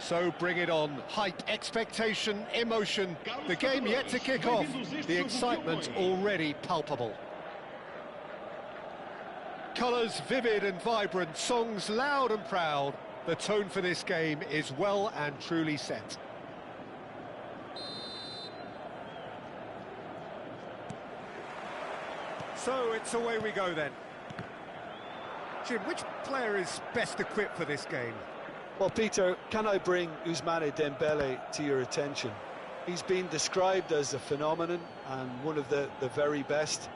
So bring it on. Hype, expectation, emotion. The game yet to kick off. The excitement already palpable. Colours vivid and vibrant, songs loud and proud. The tone for this game is well and truly set. So it's away we go then. Jim, which player is best equipped for this game? Well, Peter, can I bring Ousmane Dembele to your attention? He's been described as a phenomenon and one of the very best.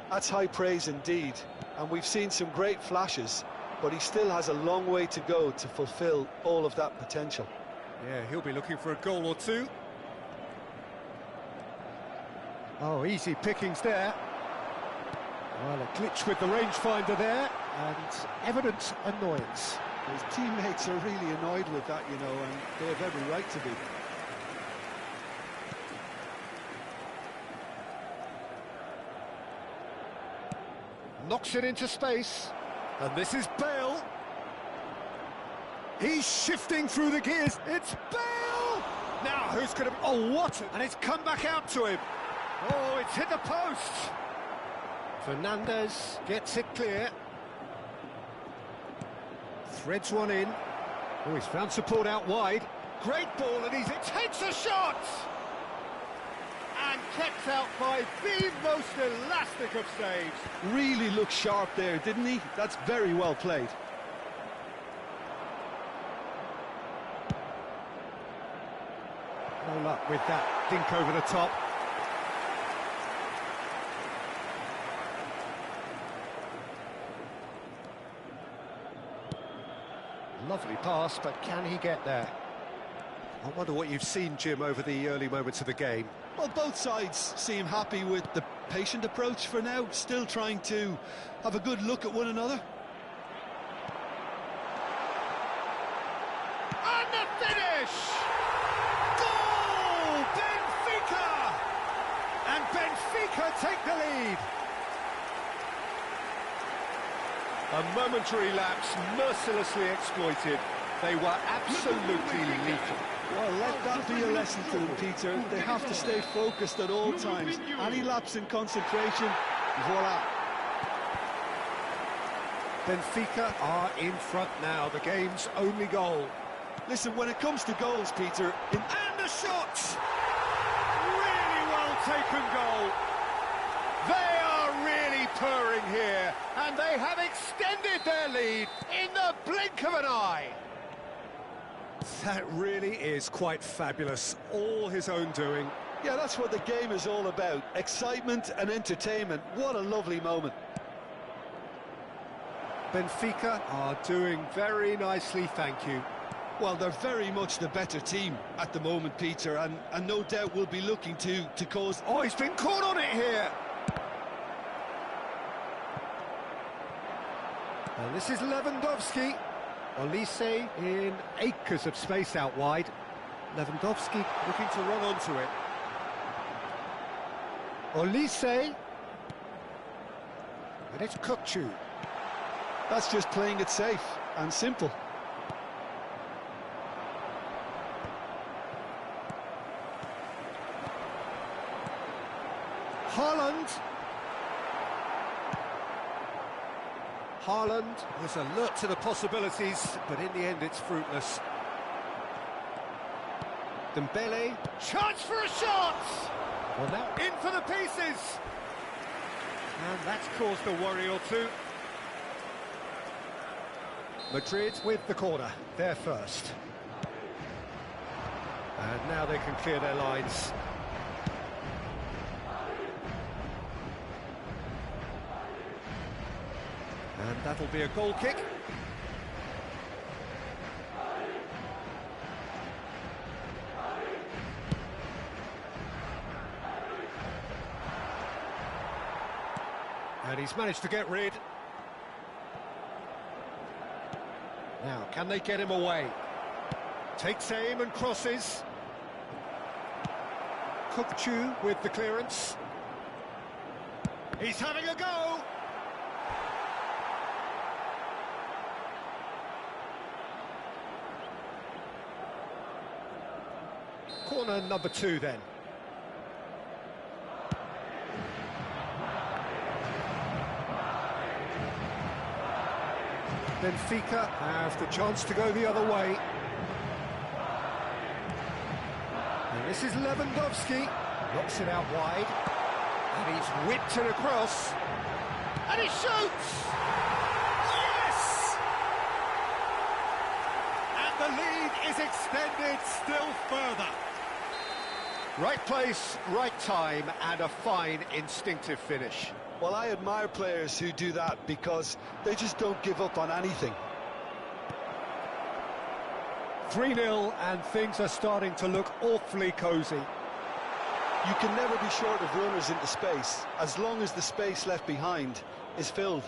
That's high praise indeed, and we've seen some great flashes, but he still has a long way to go to fulfill all of that potential. Yeah, he'll be looking for a goal or two. Oh, easy pickings there. Well, a glitch with the rangefinder there, and evident annoyance. His teammates are really annoyed with that, you know, and they have every right to be. Knocks it into space, and this is Bale. He's shifting through the gears. It's Bale! Now, who's going to... Oh, what? And it's come back out to him. Oh, it's hit the post. Fernandez gets it clear. Threads one in. Oh, he's found support out wide. Great ball, and he takes a shot! And kept out by the most elastic of saves. Really looked sharp there, didn't he? That's very well played. No luck with that dink over the top. Lovely pass, but can he get there? I wonder what you've seen, Jim, over the early moments of the game. Well, both sides seem happy with the patient approach for now, still trying to have a good look at one another. And the finish! Goal! Benfica! And Benfica take the lead. A momentary lapse, mercilessly exploited. They were absolutely lethal. Well, let that be a lesson to them, Peter. They have to stay focused at all times. Any lapse in concentration, voila. Benfica are in front now, the game's only goal. Listen, when it comes to goals, Peter... And the shot! Really well taken goal. They are really purring here, and they have extended their lead in the blink of an eye. That really is quite fabulous, all his own doing. Yeah, that's what the game is all about, excitement and entertainment. What a lovely moment. Benfica are doing very nicely, thank you. Well, they're very much the better team at the moment, Peter, and no doubt will be looking to cause... Oh, he's been caught on it here! And this is Lewandowski. Olise in acres of space out wide. Lewandowski looking to run onto it. Olise. And it's Kukçu. That's just playing it safe and simple. Haaland was alert to the possibilities, but in the end it's fruitless. Dembele, chance for a shot! Well, now in for the pieces! And that's caused a worry or two. Madrid with the corner, they're first. And now they can clear their lines. And that'll be a goal kick. And he's managed to get rid. Now, can they get him away? Takes aim and crosses. Kukçu with the clearance. He's having a go! Corner number 2 then. Benfica have the chance to go the other way. And this is Lewandowski. Knocks it out wide. And he's whipped it across. And he shoots! Yes! And the lead is extended still further. Right place, right time, and a fine instinctive finish. Well, I admire players who do that because they just don't give up on anything. 3-0, and things are starting to look awfully cosy. You can never be short of runners into space, as long as the space left behind is filled.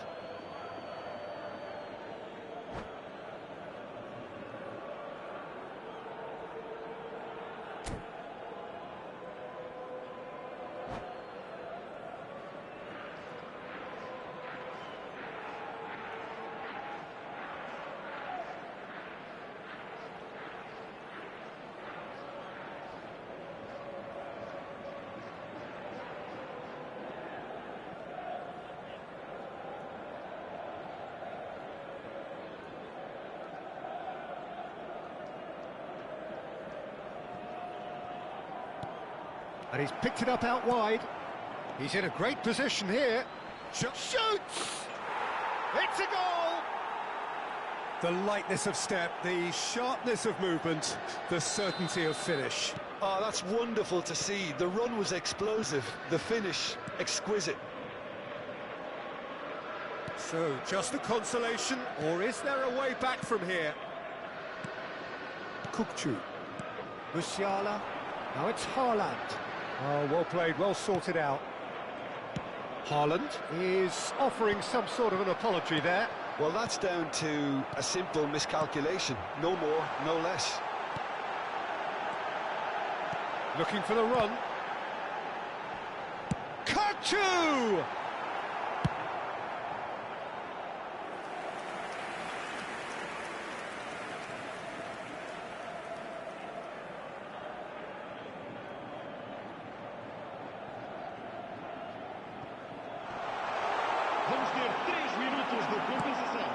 And he's picked it up out wide. He's in a great position here. Shoots! It's a goal! The lightness of step, the sharpness of movement, the certainty of finish. Oh, that's wonderful to see. The run was explosive, the finish exquisite. So, just a consolation, or is there a way back from here? Kukçu. Musiala. Now it's Haaland. Oh, well played, well sorted out. Haaland is offering some sort of an apology there. Well, that's down to a simple miscalculation. No more, no less. Looking for the run. Kukçu! Vamos ter 3 minutos de compensação.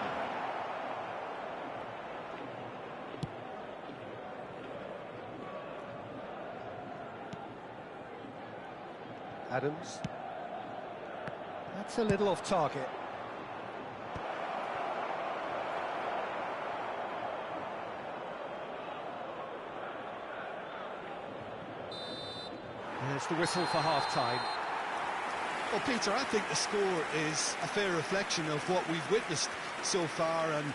Adams. That's a little off target. There's the whistle for half-time. Well, Peter, I think the score is a fair reflection of what we've witnessed so far, and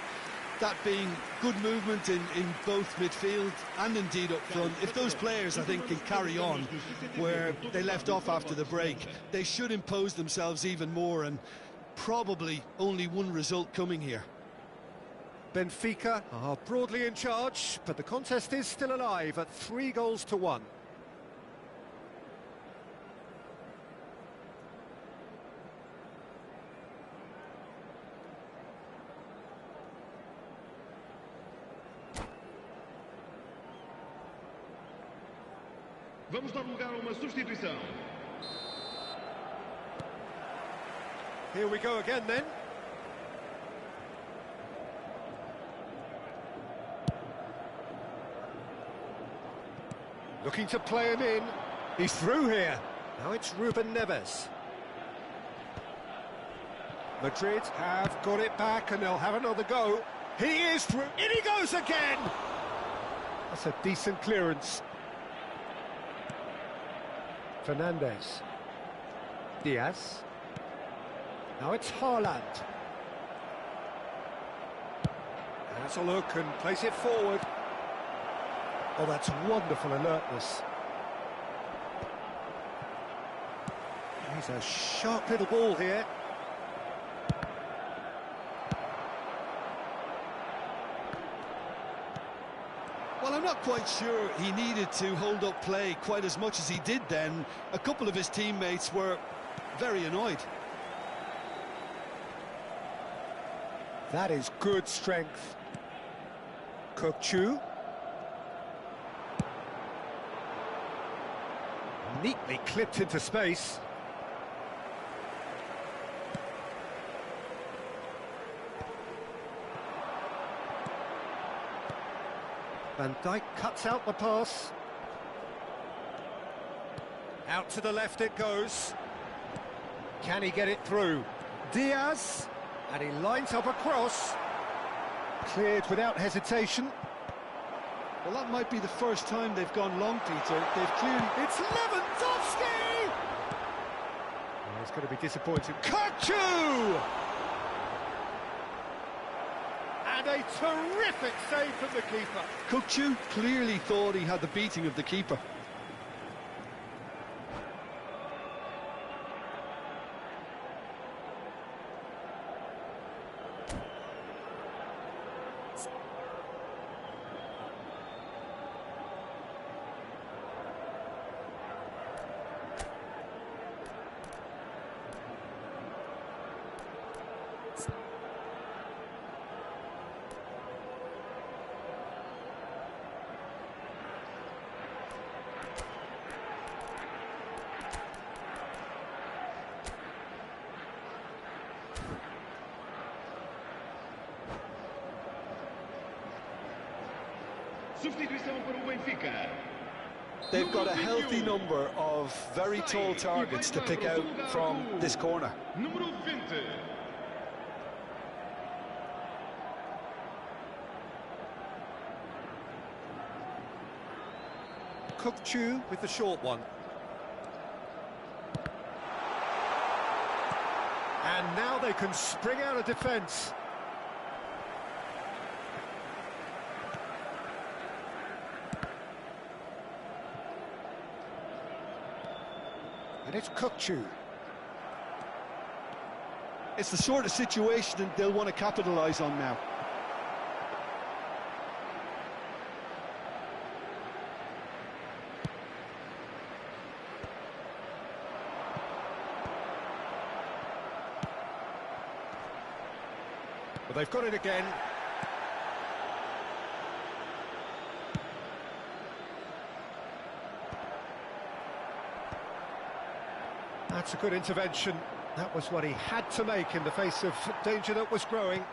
that being good movement in both midfield and indeed up front. If those players, I think, can carry on where they left off after the break, they should impose themselves even more, and probably only one result coming here. Benfica are broadly in charge, but the contest is still alive at 3-1. Vamos dar lugar a uma substituição. Here we go again then. Looking to play him in. He's through here. Now it's Ruben Neves. Madrid have got it back and they'll have another go. He is through. In he goes again! That's a decent clearance. Fernandez. Diaz. Now it's Haaland. Has a look and plays it forward. Oh, that's wonderful alertness. He's a sharp little ball here. Well, I'm not quite sure he needed to hold up play quite as much as he did then. A couple of his teammates were very annoyed. That is good strength. Kukçu. Neatly clipped into space. Van Dijk cuts out the pass. Out to the left it goes. Can he get it through? Diaz, and he lines up a cross. Cleared without hesitation. Well, that might be the first time they've gone long, Peter. They've clearly... It's Lewandowski! Oh, he's going to be disappointed. Kachu! And a terrific save from the keeper. Kukçu clearly thought he had the beating of the keeper. Substituição para o Benfica. They've got a healthy number of very tall targets to pick out from this corner. Número 20. Kukçu with the short one. And now they can spring out of defence. And it's Kukçu. It's the sort of situation that they'll want to capitalise on now. Well, they've got it again. That's a good intervention. That was what he had to make in the face of danger that was growing.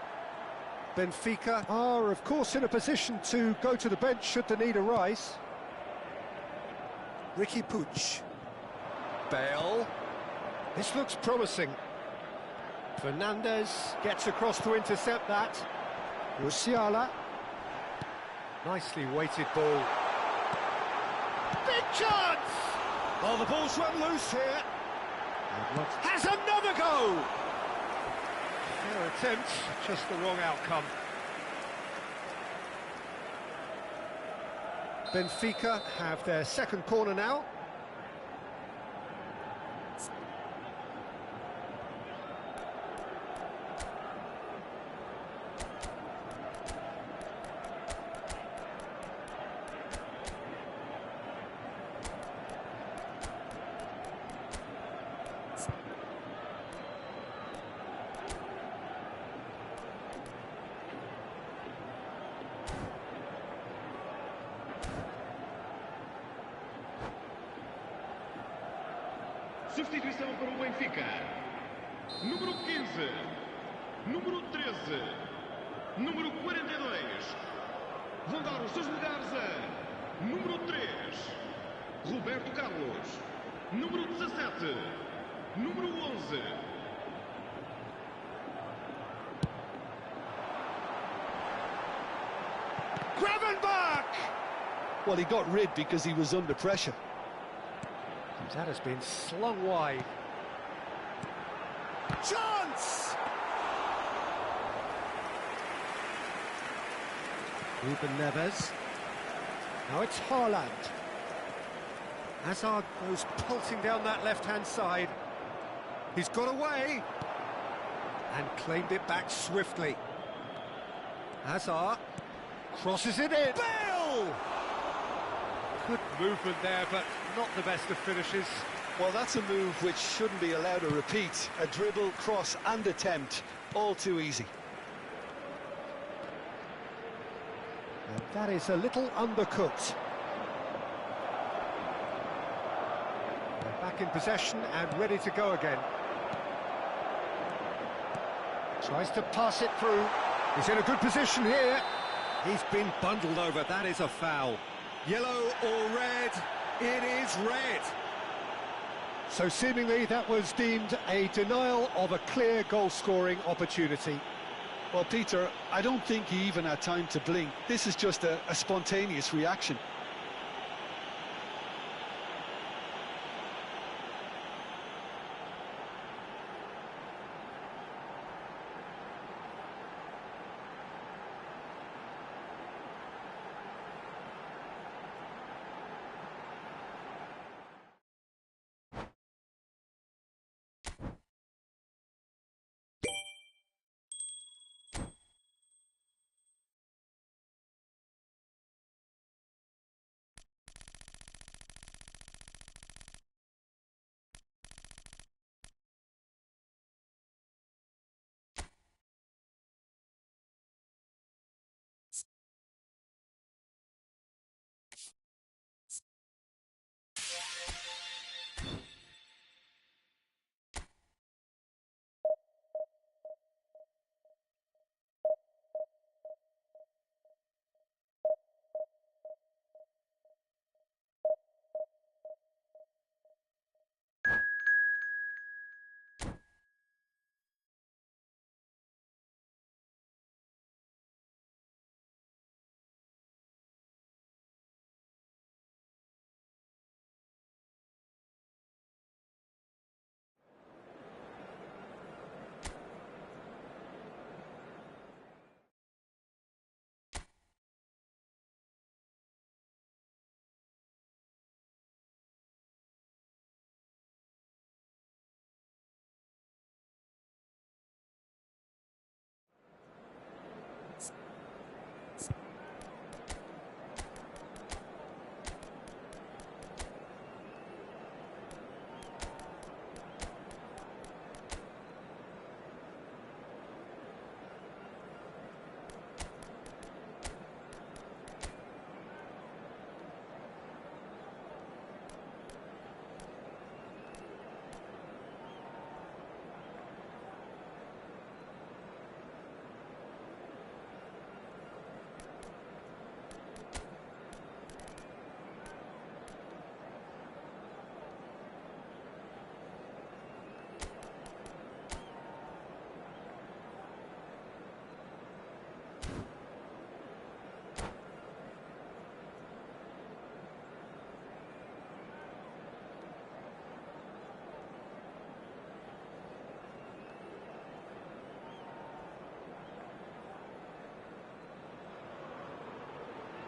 Benfica are, of course, in a position to go to the bench should the need arise. Ricky Puig. Bale. This looks promising. Fernandez gets across to intercept that. Musiala. Nicely weighted ball. Big chance! Oh, the ball's run loose here. Has another go! Fair attempt, just the wrong outcome. Benfica have their second corner now. Substituição para o Benfica. Número 15. Número 13. Número 42. Vão dar os seus lugares a número 3. Roberto Carlos. Número 17. Número 11. Gravenberch! Well, he got rid because he was under pressure. That has been slung wide. Chance! Ruben Neves. Now it's Haaland. Hazard goes pulsing down that left-hand side. He's got away and claimed it back swiftly. Hazard crosses it in. Bale! Good movement there, but not the best of finishes. Well, that's a move which shouldn't be allowed to repeat. A dribble, cross and attempt, all too easy. And that is a little undercooked. back in possession and ready to go again. Tries to pass it through. He's in a good position here. He's been bundled over. That is a foul. Yellow or red? It is red. So seemingly that was deemed a denial of a clear goal-scoring opportunity. Well, Peter, I don't think he even had time to blink. This is just a spontaneous reaction.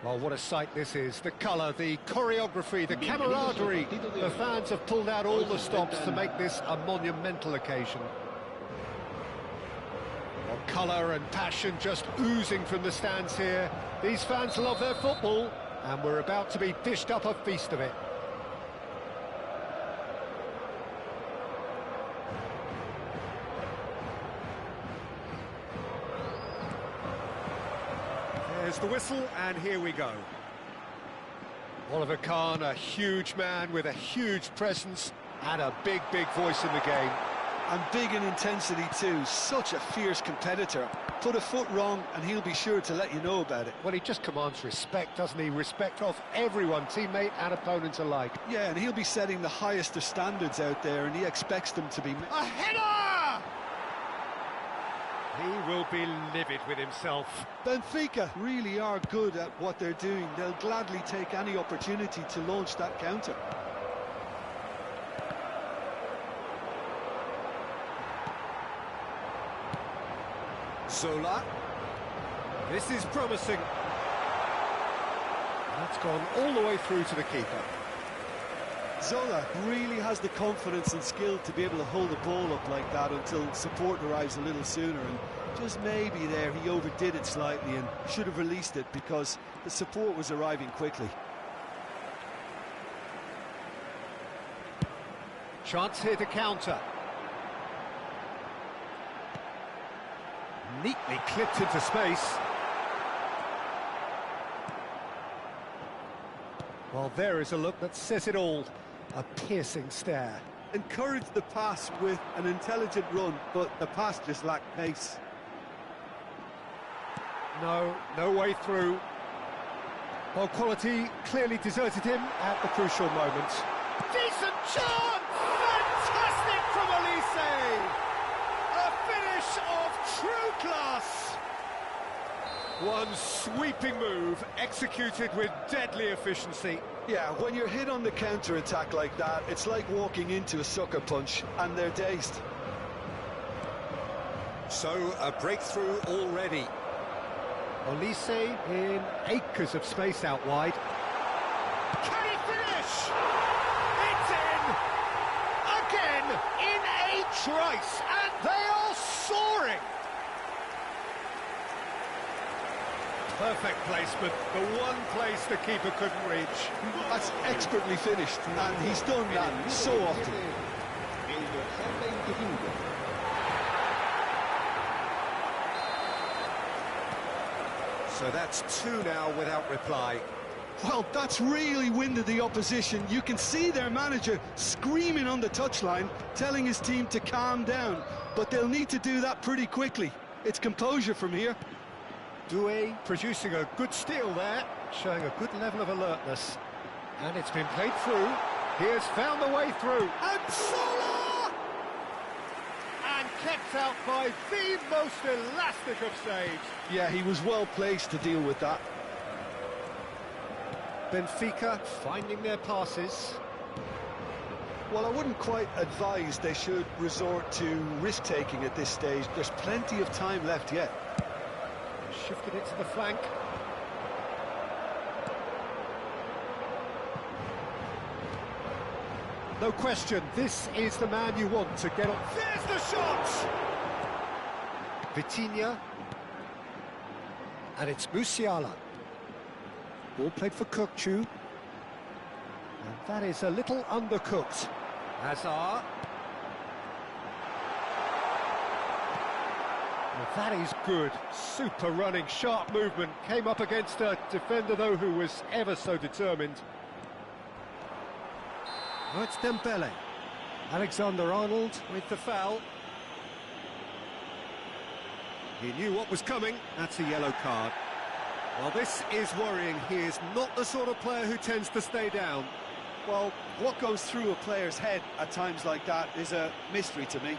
Well, what a sight this is. The colour, the choreography, the camaraderie. The fans have pulled out all the stops to make this a monumental occasion. Well, colour and passion just oozing from the stands here. These fans love their football, and we're about to be dished up a feast of it. There's the whistle, and here we go. Oliver Kahn, a huge man with a huge presence and a big, big voice in the game. And big in intensity too, such a fierce competitor. Put a foot wrong and he'll be sure to let you know about it. Well, he just commands respect, doesn't he? Respect of everyone, teammate and opponent alike. Yeah, and he'll be setting the highest of standards out there, and he expects them to be... A header! He will be livid with himself. Benfica really are good at what they're doing. They'll gladly take any opportunity to launch that counter. Zola. This is promising. That's gone all the way through to the keeper. Zola really has the confidence and skill to be able to hold the ball up like that until support arrives a little sooner, and just maybe there he overdid it slightly and should have released it because the support was arriving quickly. Chance here to counter. Neatly clipped into space. Well, there is a look that says it all. A piercing stare. Encouraged the pass with an intelligent run, but the pass just lacked pace. No way through. Well, quality clearly deserted him at the crucial moment. Decent chance! Fantastic from Elise! A finish of true class! One sweeping move, executed with deadly efficiency. Yeah, when you're hit on the counter-attack like that, it's like walking into a sucker punch, and they're dazed. So, a breakthrough already. Elise in acres of space out wide. Can he finish? It's in! Again, in a trice, and they are soaring! Perfect placement, the one place the keeper couldn't reach. That's expertly finished, and he's done that so often. So that's two now without reply. Well, that's really winded the opposition. You can see their manager screaming on the touchline, telling his team to calm down. But they'll need to do that pretty quickly. It's composure from here. Doué producing a good steal there, showing a good level of alertness. And it's been played through. He has found the way through. And Salah! And kept out by the most elastic of saves. Yeah, he was well placed to deal with that. Benfica finding their passes. Well, I wouldn't quite advise they should resort to risk-taking at this stage. There's plenty of time left yet. Shifted it to the flank. No question, this is the man you want to get on. There's the shot! Vitinha. And it's Musiala. Ball played for Kökçü. And that is a little undercooked. Hazard. Well, that is good. Super running, sharp movement. Came up against a defender, though, who was ever so determined. Oh, it's Dembele. Alexander-Arnold with the foul. He knew what was coming. That's a yellow card. Well, this is worrying. He is not the sort of player who tends to stay down. Well, what goes through a player's head at times like that is a mystery to me.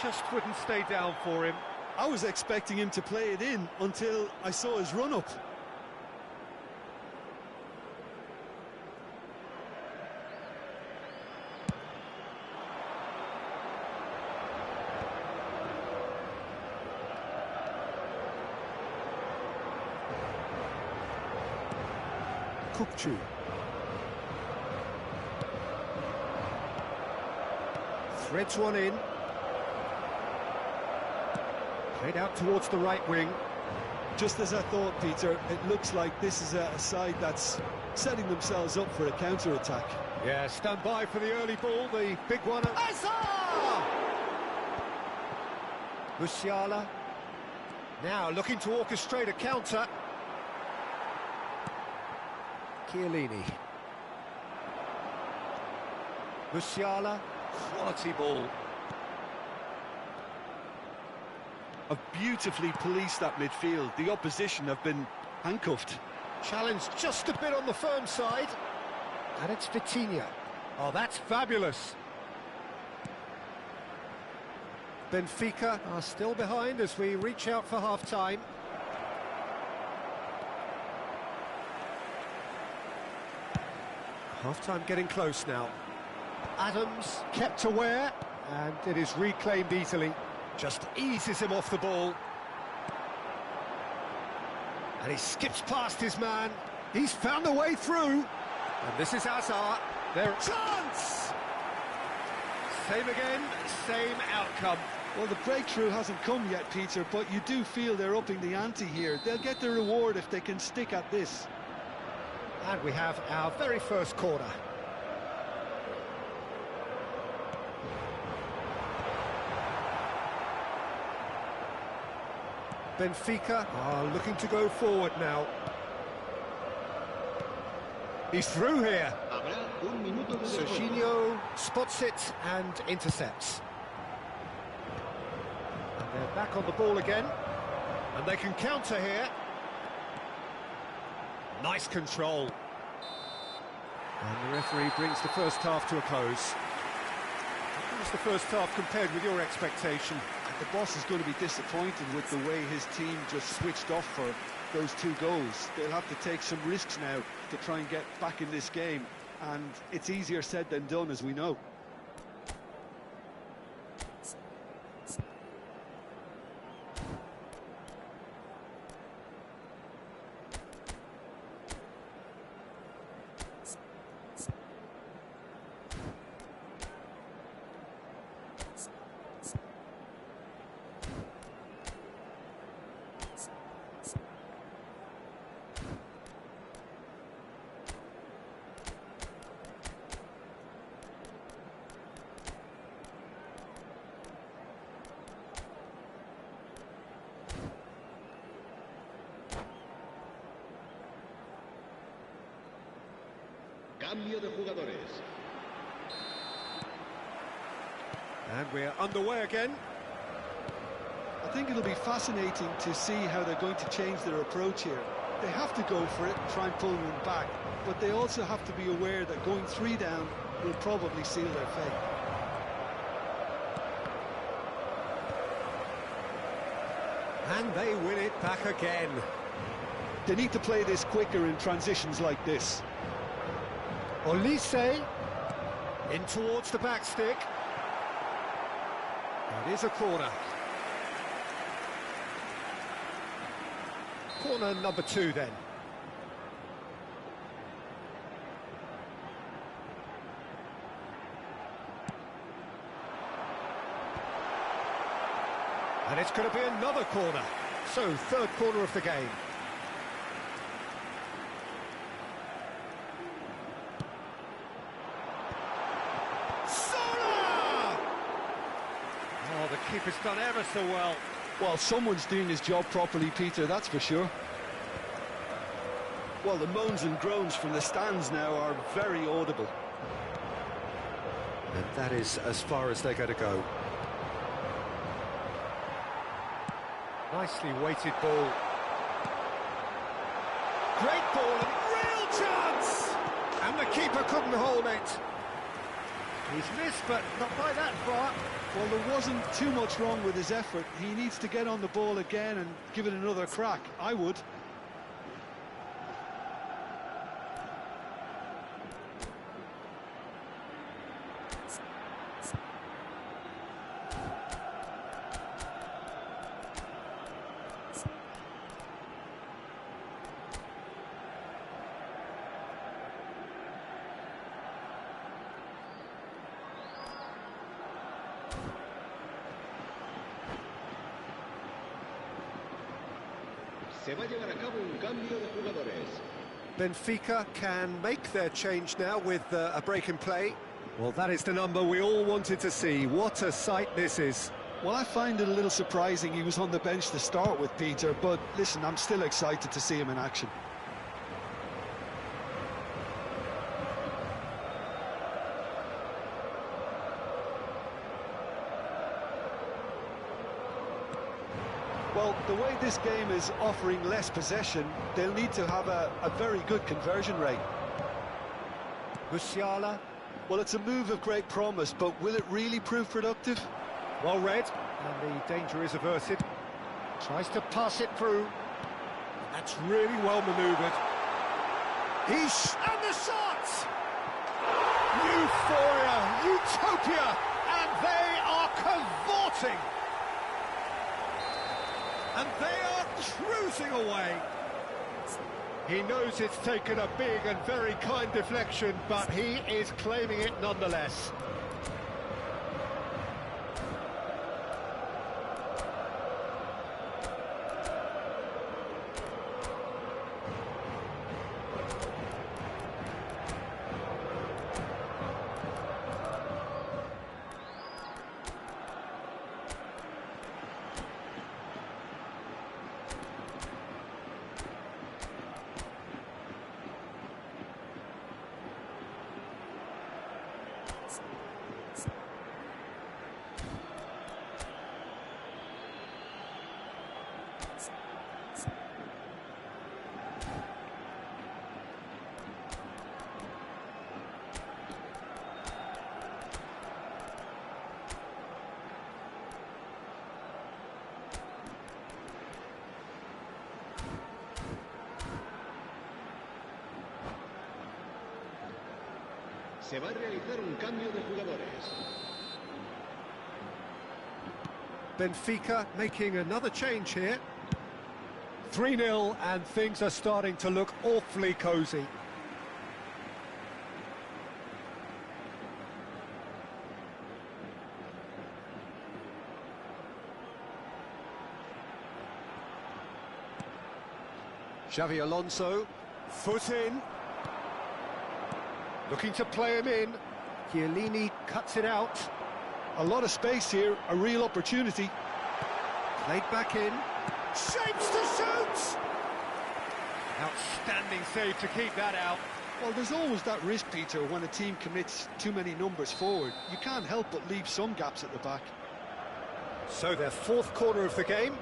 Just wouldn't stay down for him. I was expecting him to play it in until I saw his run-up. Kökçü. Threads one in. Played out towards the right wing. Just as I thought, Peter, it looks like this is a side that's setting themselves up for a counter-attack. Yeah, stand by for the early ball, the big one. Hazard! Musiala. Now looking to orchestrate a counter. Chiellini. Musiala. Quality ball. Have beautifully policed that midfield. The opposition have been handcuffed. Challenge just a bit on the firm side. And it's Vitinha. Oh, that's fabulous. Benfica are still behind as we reach out for half-time. Half-time getting close now. Adams kept aware, and it is reclaimed easily. Just eases him off the ball. And he skips past his man. He's found a way through. And this is Hazard. Their chance! Same again, same outcome. Well, the breakthrough hasn't come yet, Peter, but you do feel they're upping the ante here. They'll get the reward if they can stick at this. And we have our very first corner. Benfica are looking to go forward now. He's through here. Serginho spots it and intercepts. And they're back on the ball again. And they can counter here. Nice control. And the referee brings the first half to a close. How was the first half compared with your expectation? The boss is going to be disappointed with the way his team just switched off for those 2 goals. They'll have to take some risks now to try and get back in this game, and it's easier said than done, as we know. Cambio de jugadores. And we're underway again. I think it'll be fascinating to see how they're going to change their approach here. They have to go for it and try and pull one back, but they also have to be aware that going 3 down will probably seal their fate. And they win it back again. They need to play this quicker in transitions like this. Olise in towards the back stick. It is a corner. Corner number 2 then. And it's going to be another corner. So, 3rd corner of the game. The keeper's done ever so well. Well, someone's doing his job properly, Peter, that's for sure. Well, the moans and groans from the stands now are very audible. And that is as far as they're going to go. Nicely weighted ball. Great ball, and real chance! And the keeper couldn't hold it. He's missed, but not by that far. Well, there wasn't too much wrong with his effort. He needs to get on the ball again and give it another crack. I would. Se va a llevar a cabo un cambio de jugadores. Benfica can make their change now with a break in play. Well, that is the number we all wanted to see. What a sight this is. Well, I find it a little surprising he was on the bench to start with, Peter, but listen, I'm still excited to see him in action. Well, the way this game is offering less possession, they'll need to have a very good conversion rate. Musiala. Well, it's a move of great promise, but will it really prove productive? Well read, and the danger is averted. Tries to pass it through. That's really well manoeuvred. And the shot! Euphoria, utopia, and they are cavorting. And they are cruising away. He knows it's taken a big and very kind deflection, but he is claiming it nonetheless. Se va a realizar un cambio de jugadores. Benfica making another change here. 3-0 and things are starting to look awfully cosy. Xavi Alonso, foot in. Looking to play him in. Chiellini cuts it out. A lot of space here, a real opportunity. Played back in. Shapes to shoot! Outstanding save to keep that out. Well, there's always that risk, Peter, when a team commits too many numbers forward. You can't help but leave some gaps at the back. So their fourth corner of the game.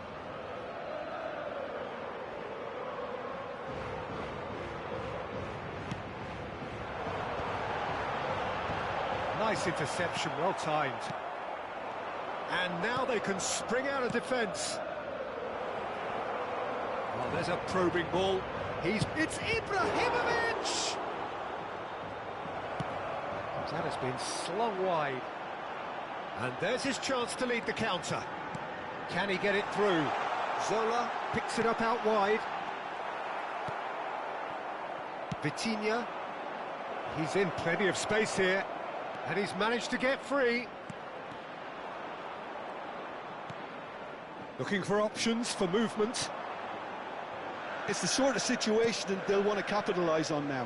Nice interception, well timed. And now they can spring out of defence. Well, there's a probing ball. It's Ibrahimovic! That has been slung wide. And there's his chance to lead the counter. Can he get it through? Zola picks it up out wide. Vitinha. He's in plenty of space here. And he's managed to get free. Looking for options for movement. It's the sort of situation that they'll want to capitalise on now.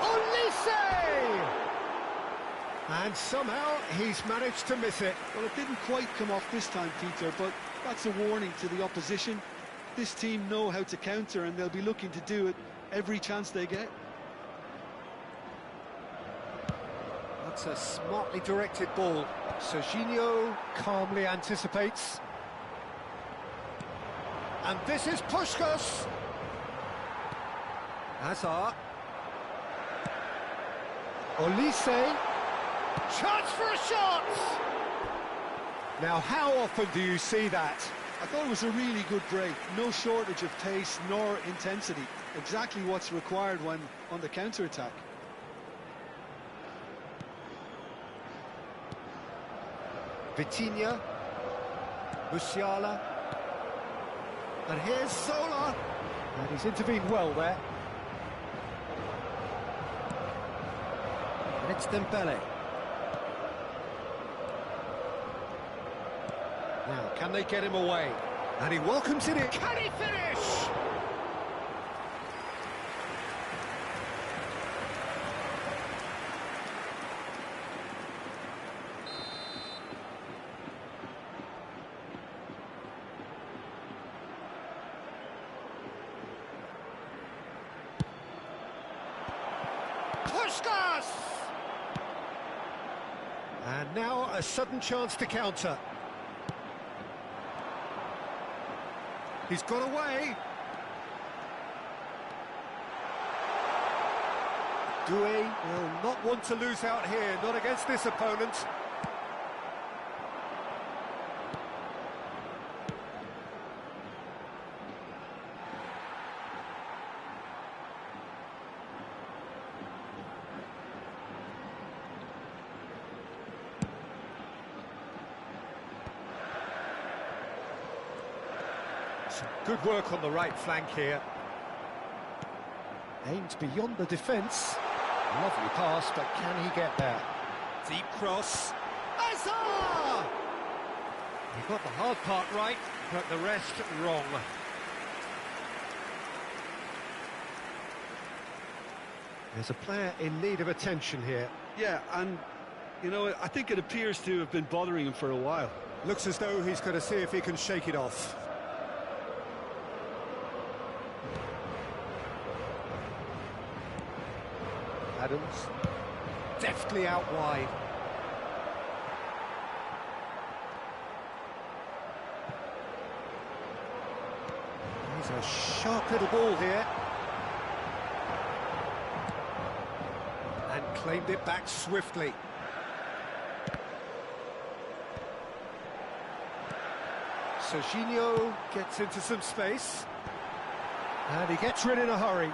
Olise! And somehow he's managed to miss it. Well, it didn't quite come off this time, Peter, but that's a warning to the opposition. This team know how to counter and they'll be looking to do it every chance they get. That's a smartly directed ball. Serginho calmly anticipates. And this is Puskás. Hazard. Olise. Chance for a shot! Now, how often do you see that? I thought it was a really good break. No shortage of pace nor intensity. Exactly what's required when on the counter-attack. Vitinha. Musiala. And here's Zola. And he's intervened well there. And it's Dembele. Now, can they get him away? And he welcomes it in. Can he finish? Puskás! And now a sudden chance to counter. He's got away. Doué will not want to lose out here, not against this opponent. Good work on the right flank here. Aimed beyond the defence. Lovely pass, but can he get there? Deep cross. Hazard! He got the hard part right, but the rest wrong. There's a player in need of attention here. Yeah, and, you know, I think it appears to have been bothering him for a while. Looks as though he's going to see if he can shake it off. Adams, deftly out wide. He's a sharp little ball here. And claimed it back swiftly. Serginho gets into some space. And he gets rid in a hurry.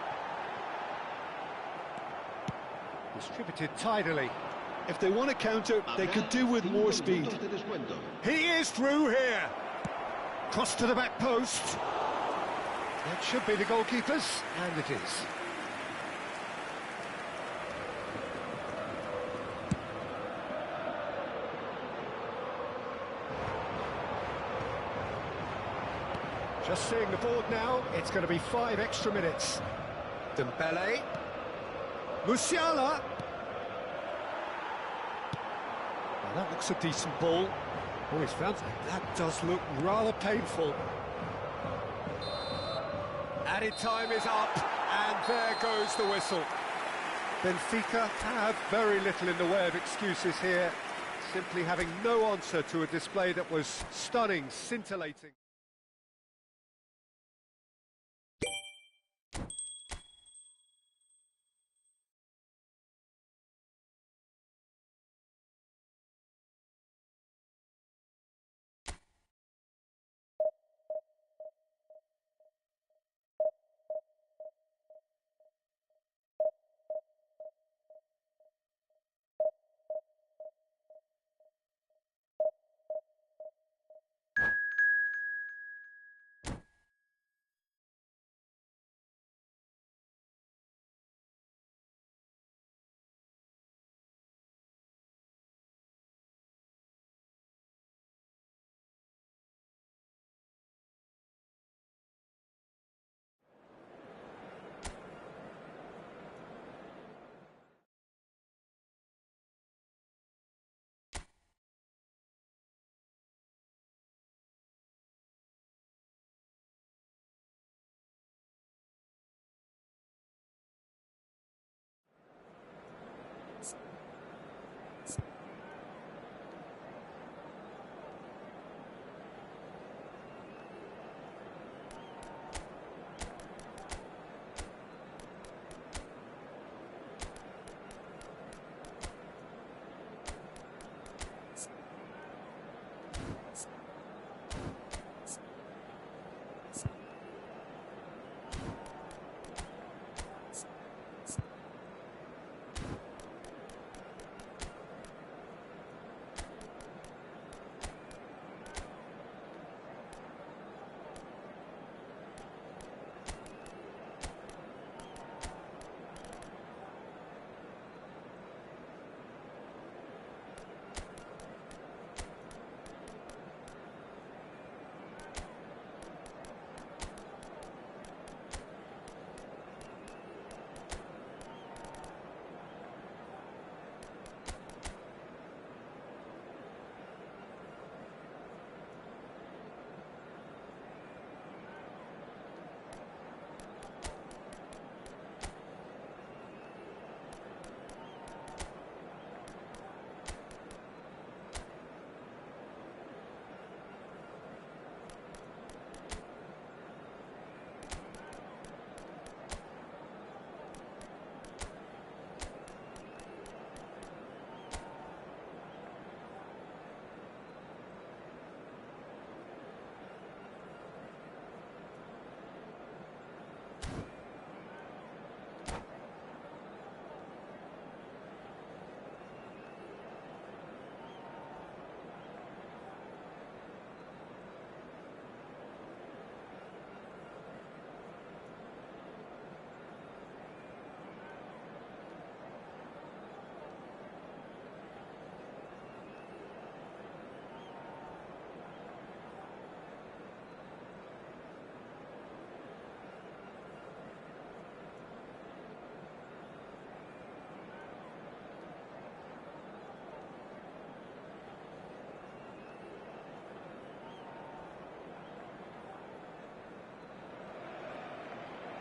Distributed tidily. If they want to counter, they could do with more speed. He is through here. Cross to the back post. That should be the goalkeeper's, and it is. Just seeing the board now, it's going to be 5 extra minutes. Dembele. Musiala. Well, that looks a decent ball. Oh, he's found that does look rather painful. Added time is up, and there goes the whistle. Benfica have very little in the way of excuses here, simply having no answer to a display that was stunning, scintillating.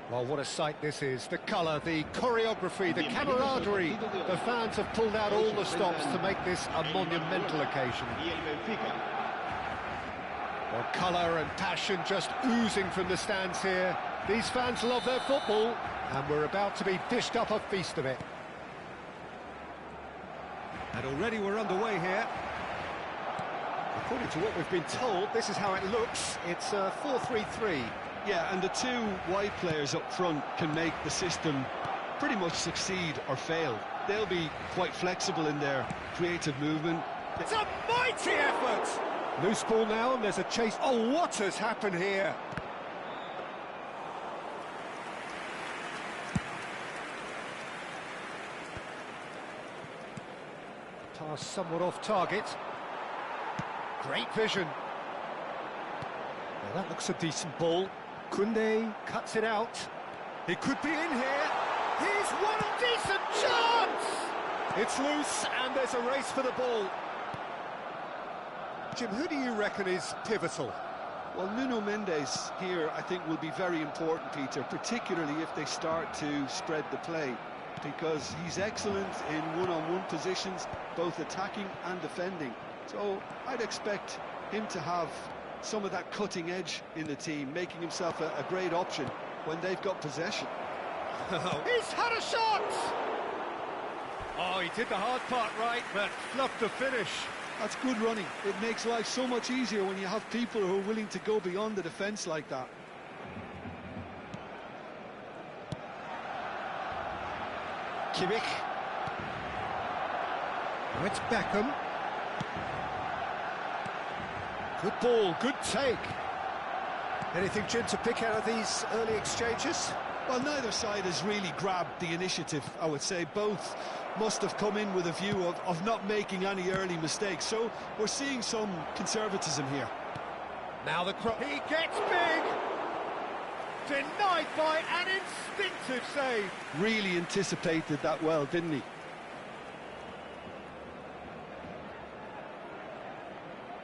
Well, what a sight this is. The colour, the choreography, the camaraderie. The fans have pulled out all the stops to make this a monumental occasion. Well, colour and passion just oozing from the stands here. These fans love their football, and we're about to be dished up a feast of it. And already we're underway here. According to what we've been told, this is how it looks. It's 4-3-3. Yeah, and the two wide players up front can make the system pretty much succeed or fail. They'll be quite flexible in their creative movement. It's a mighty effort! Loose ball now, and there's a chase. Oh, what has happened here? Pass somewhat off target. Great vision. Well, that looks a decent ball. Koundé cuts it out. He could be in here. He's won a decent chance! It's loose, and there's a race for the ball. Jim, who do you reckon is pivotal? Well, Nuno Mendes here, I think, will be very important, Peter, particularly if they start to spread the play, because he's excellent in one-on-one positions, both attacking and defending. So I'd expect him to have some of that cutting edge in the team, making himself a great option when they've got possession. He's had a shot! Oh, he did the hard part right, but fluffed the finish. That's good running. It makes life so much easier when you have people who are willing to go beyond the defence like that. Kimmich. Now it's Beckham. Good ball, good take. Anything, Jim, to pick out of these early exchanges? Well, neither side has really grabbed the initiative, I would say. Both must have come in with a view of not making any early mistakes. So we're seeing some conservatism here. Now the cross. He gets big! Denied by an instinctive save. Really anticipated that well, didn't he?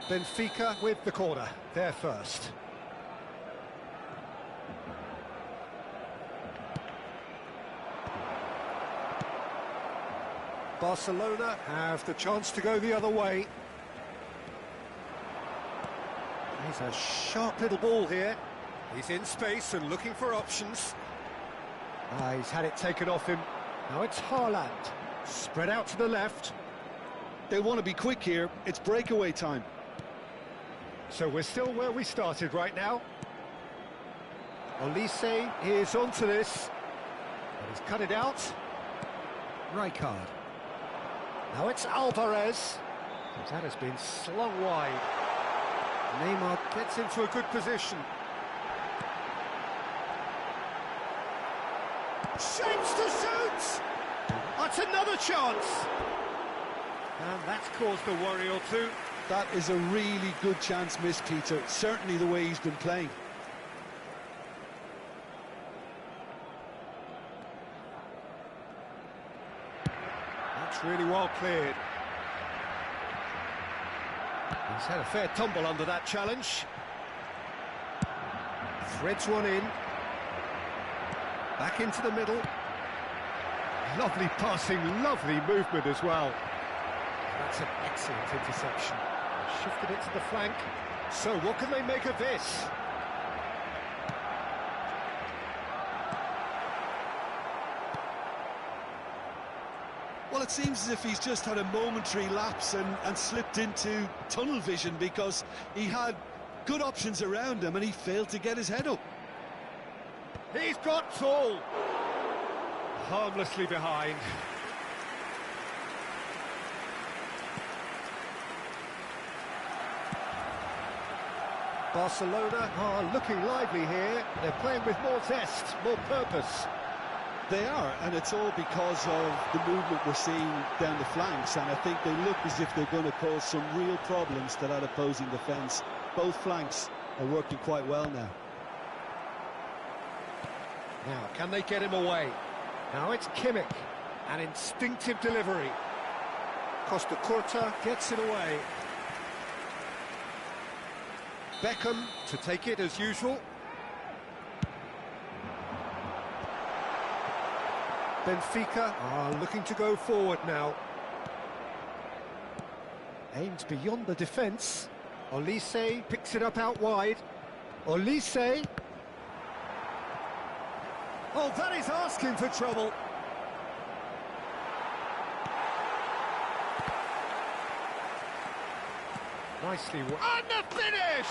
Benfica with the corner. They're first. Barcelona have the chance to go the other way. He's a sharp little ball here. He's in space and looking for options. He's had it taken off him. Now it's Haaland. Spread out to the left. They want to be quick here. It's breakaway time. So we're still where we started right now. Olise is onto this. But he's cut it out. Rijkaard. Now it's Alvarez. That has been slung wide. Neymar gets into a good position. Shapes to shoot! That's another chance! And that's caused a worry or two. That is a really good chance missed, Peter. Certainly the way he's been playing. That's really well cleared. He's had a fair tumble under that challenge. Threads one in. Back into the middle. Lovely passing, lovely movement as well. That's an excellent interception. Shifted it to the flank. So what can they make of this? Well, it seems as if he's just had a momentary lapse and slipped into tunnel vision, because he had good options around him and he failed to get his head up. He's got tall. Harmlessly behind. Barcelona are looking lively here. They're playing with more zest, more purpose. They are, and it's all because of the movement we're seeing down the flanks, and I think they look as if they're going to cause some real problems to that opposing defence. Both flanks are working quite well now. Now, can they get him away? Now it's Kimmich. An instinctive delivery. Costa Curta gets it away. Beckham to take it as usual. Benfica are looking to go forward now. Aims beyond the defence. Olise picks it up out wide. Olise. Oh, that is asking for trouble. Nicely worked. And the finish!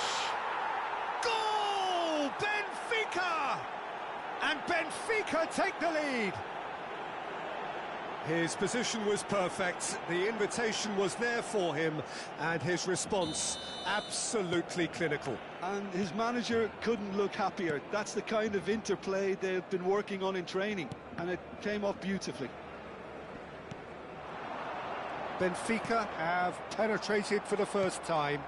Goal! Benfica! And Benfica take the lead. His position was perfect, the invitation was there for him, and his response absolutely clinical. And his manager couldn't look happier. That's the kind of interplay they've been working on in training, and it came off beautifully. Benfica have penetrated for the first time.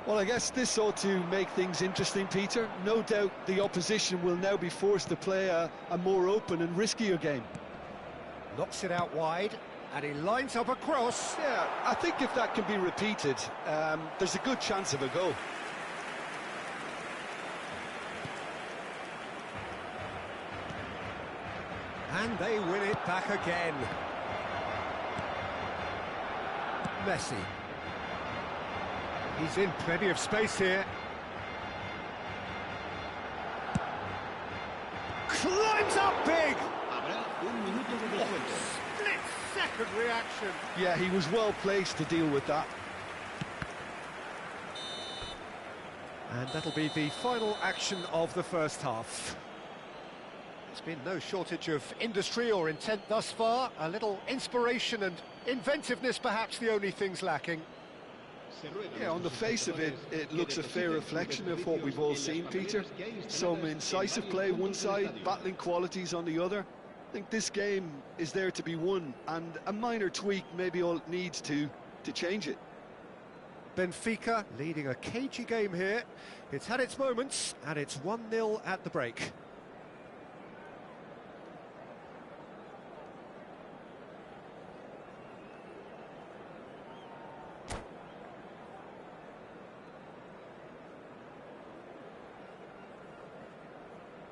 Well, I guess this ought to make things interesting, Peter. No doubt the opposition will now be forced to play a more open and riskier game. Knocks it out wide, and he lines up a cross. Yeah, I think if that can be repeated, there's a good chance of a goal. And they win it back again. Messi. He's in plenty of space here. Climbs up big! Split-second reaction. Yeah, he was well placed to deal with that. And that'll be the final action of the first half. There's been no shortage of industry or intent thus far. A little inspiration and inventiveness, perhaps the only things lacking. Yeah, on the face of it, it looks a fair reflection of what we've all seen, Peter. Some incisive play one side, battling qualities on the other. I think this game is there to be won, and a minor tweak maybe all it needs to change it. Benfica leading a cagey game here. It's had its moments, and it's 1-0 at the break.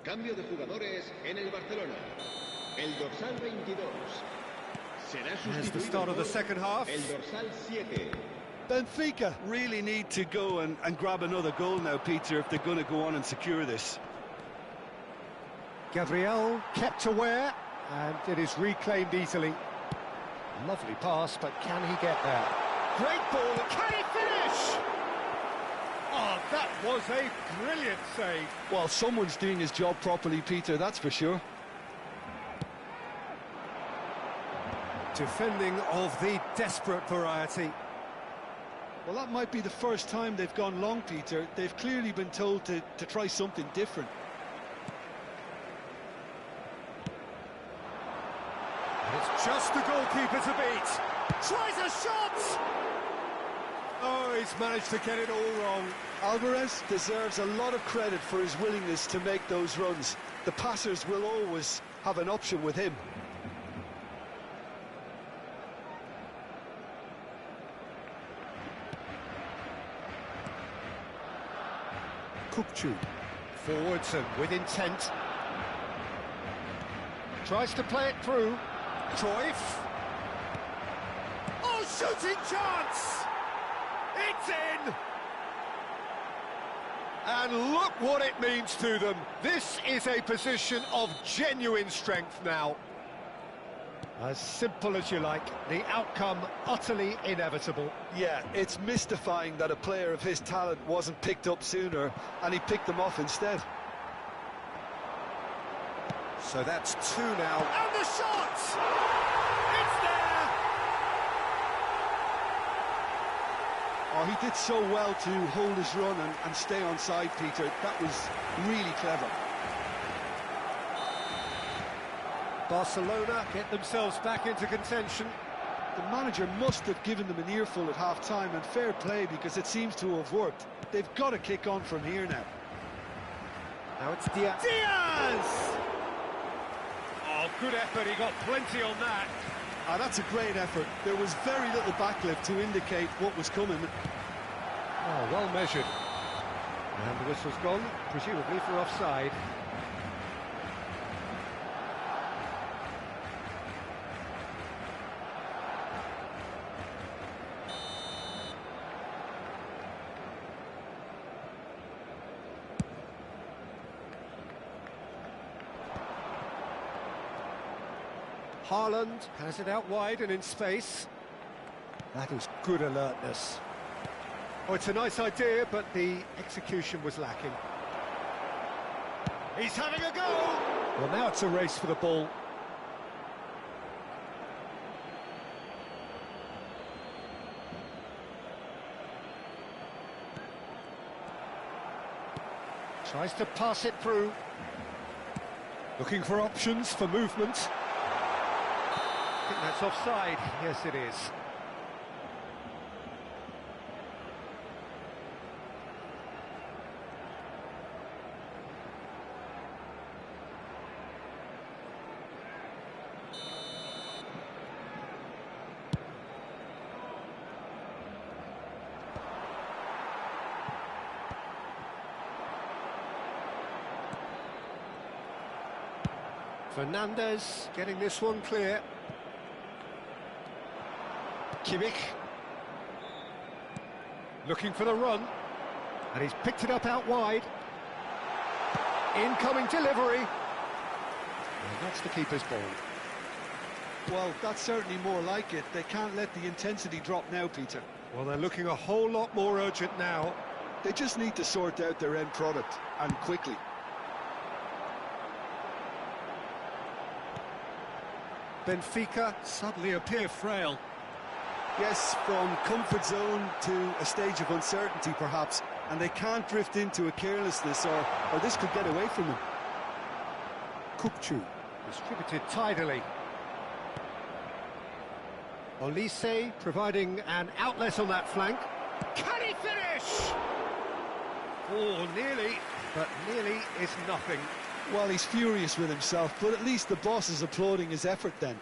Cambio de jugadores en el Barcelona. El dorsal 22 será sustituido As the start of the second half. el dorsal 7. Benfica really need to go and grab another goal now, Peter, if they're going to go on and secure this. Gabriel kept aware, and it is reclaimed easily. Lovely pass, but can he get there? Great ball, can he finish? Oh, that was a brilliant save. Well, someone's doing his job properly, Peter, that's for sure. Defending of the desperate variety. Well, that might be the first time they've gone long, Peter. They've clearly been told to try something different. And it's just the goalkeeper to beat. Tries a shot! Oh, he's managed to get it all wrong. Alvarez deserves a lot of credit for his willingness to make those runs. The passers will always have an option with him. Kupchu. Forwards and with intent. Tries to play it through. Cruyff. Oh, shooting chance! It's in! And look what it means to them. This is a position of genuine strength now. As simple as you like, the outcome utterly inevitable. Yeah, it's mystifying that a player of his talent wasn't picked up sooner, and he picked them off instead. So that's 2 now. And the shot! It's there! Oh, he did so well to hold his run and stay onside, Peter. That was really clever. Barcelona get themselves back into contention. The manager must have given them an earful at half-time, and fair play, because it seems to have worked. They've got to kick on from here now. Now it's Diaz. Diaz! Oh, good effort, he got plenty on that. Ah, that's a great effort. There was very little backlift to indicate what was coming. Oh, well measured. And the whistle's gone, presumably for offside. Haaland has it out wide and in space. That is good alertness. Oh, it's a nice idea, but the execution was lacking. He's having a go! Well, now it's a race for the ball. Tries to pass it through. Looking for options for movement. I think that's offside. Yes, it is. Fernandez getting this one clear. Kimmich looking for the run, and he's picked it up out wide. Incoming delivery. And that's the keeper's ball. Well, that's certainly more like it. They can't let the intensity drop now, Peter. Well, they're looking a whole lot more urgent now. They just need to sort out their end product, and quickly. Benfica suddenly appear frail. Yes, from comfort zone to a stage of uncertainty, perhaps, and they can't drift into a carelessness, or this could get away from them. Kukçu distributed tidily. Olise providing an outlet on that flank. Can he finish? Oh, nearly, but nearly is nothing. Well, he's furious with himself, but at least the boss is applauding his effort then.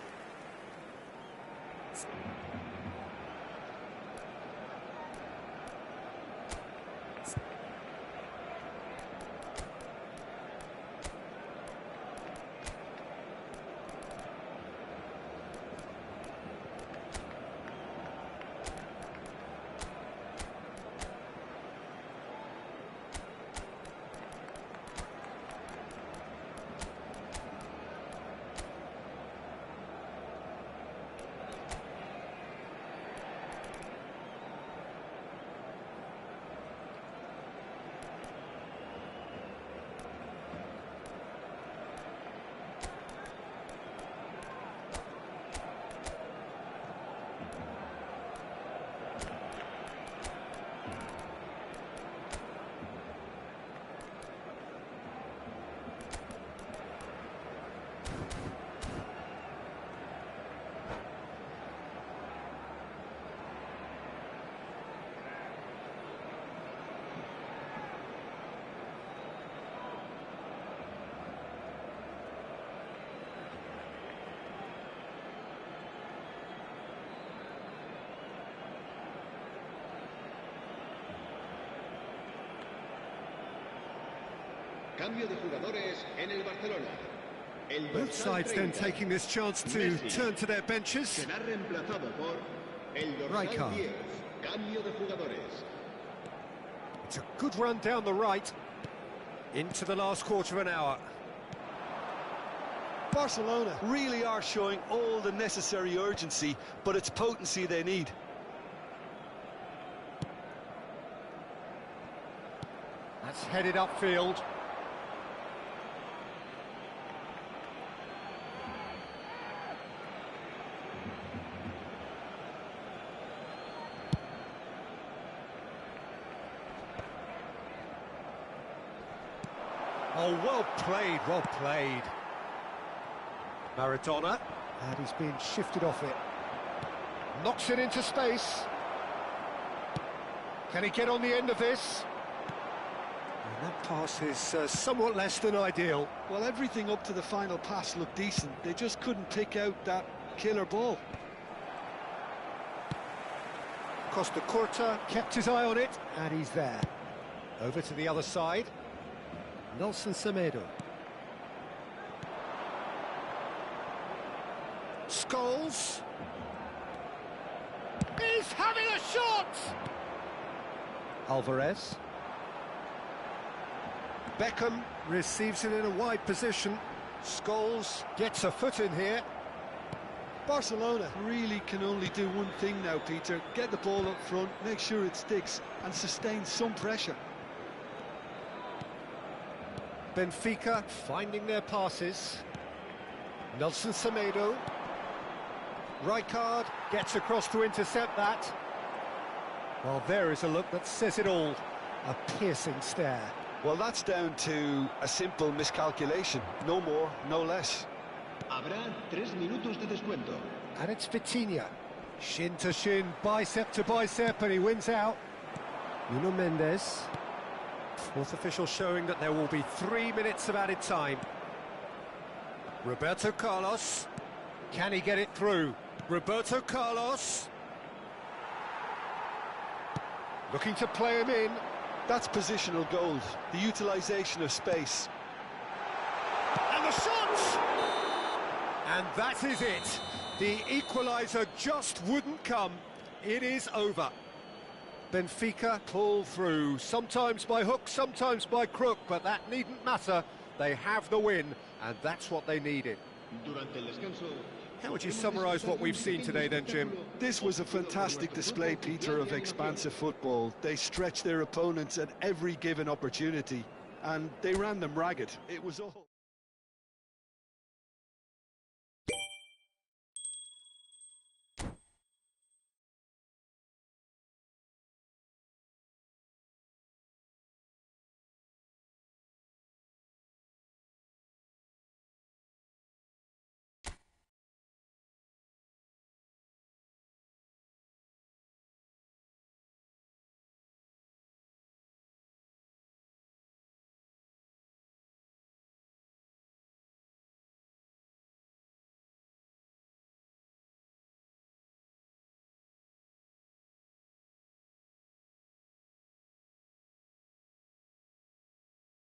Cambio de jugadores en el Barcelona. Both sides then taking this chance to turn to their benches. Será reemplazado por el dorsal 10. Cambio de jugadores. It's a good run down the right. Into the last quarter of an hour. Barcelona really are showing all the necessary urgency, but it's potency they need. That's headed upfield. Oh, well played, well played. Maradona, and he's been shifted off it. Knocks it into space. Can he get on the end of this? And that pass is somewhat less than ideal. Well, everything up to the final pass looked decent. They just couldn't pick out that killer ball. Costa Curta kept his eye on it, and he's there. Over to the other side. Nelson Semedo. Scholes. He's having a shot! Alvarez. Beckham receives it in a wide position. Scholes gets a foot in here. Barcelona really can only do one thing now, Peter. Get the ball up front, make sure it sticks, and sustain some pressure. Benfica finding their passes. Nelson Semedo. Rijkaard gets across to intercept that. Well, there is a look that says it all. A piercing stare. Well, that's down to a simple miscalculation. No more, no less. Habrá 3 minutos de descuento. And it's Vitinha. Shin to shin, bicep to bicep, and he wins out. Nuno Mendes. Fourth official showing that there will be 3 minutes of added time. Roberto Carlos. Can he get it through? Roberto Carlos. Looking to play him in. That's positional gold, the utilisation of space. And the shot! And that is it. The equaliser just wouldn't come. It is over. Benfica pull through, sometimes by hook, sometimes by crook, but that needn't matter. They have the win, and that's what they needed. Durante el descanso, How would you summarise what we've seen today then, Jim? This was a fantastic display, Peter, of expansive football. They stretched their opponents at every given opportunity, and they ran them ragged. It was all...